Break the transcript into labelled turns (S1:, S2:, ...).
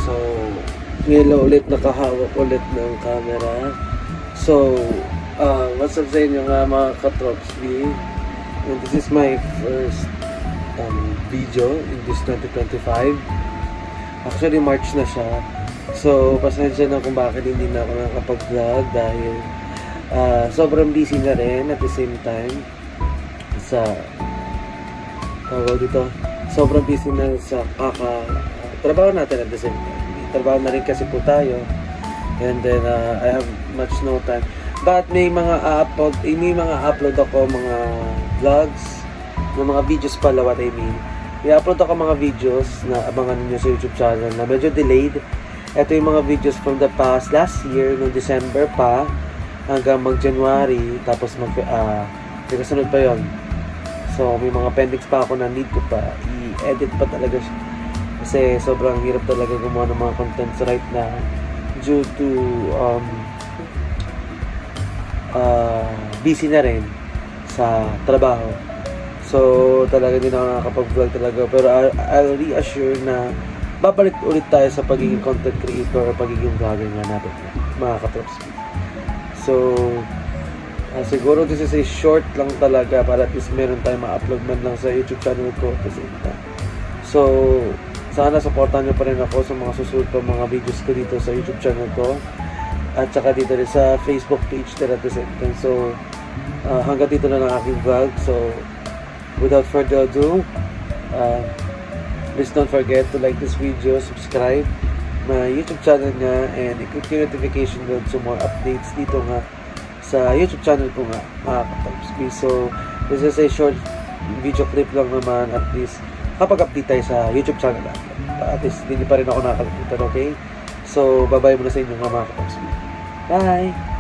S1: So, ngayon ulit nakahawak ulit ng camera. So, what's up sa inyo nga mga ka-Tropsby? And this is my first video in this 2025. Actually, March na siya. So, pasensya na kung bakit hindi na ako nakapag-vlog dahil sobrang busy na rin at the same time sa sobrang busy na sa trabaho natin at the same time. Trabaho na rin kasi po tayo. And then, I have much no time. But may mga upload ako, mga vlogs, mga videos pala, what I mean. I-upload ako mga videos na abangan niyo sa YouTube channel na medyo delayed. Ito yung mga videos from the past, last year, noong December pa, hanggang mag-January, tapos may kasunod pa yon. So, may mga pendings pa ako na need ko pa i-edit pa talaga siya. Kasi sobrang hirap talaga gumawa ng mga contents right now due to busy na rin sa trabaho. So, talaga din ako nakakapag-vlog talaga. Pero I'll reassure na babalik ulit tayo sa pagiging content creator o pagiging vlogger nga natin, mga ka-Tropsby. So, siguro this is a short lang talaga para at least meron tayong ma-upload man lang sa YouTube channel ko at the same time. So, sana supportan nyo pa rin ako sa mga susunod pa mga videos ko dito sa YouTube channel ko at saka dito rin sa Facebook page at the same time. So, hanggang dito na lang aking vlog. So, without further ado, please don't forget to like this video, subscribe my YouTube channel nga, and i-click yung notification bell so more updates dito nga sa YouTube channel ko nga, mga ka-Tropsby. So, this is a short video clip lang naman, at least kapag update tayo sa YouTube channel natin. At least hindi pa rin ako nakakalimutan, okay? So, bye-bye muna sa inyo mga ka-Tropsby. Bye!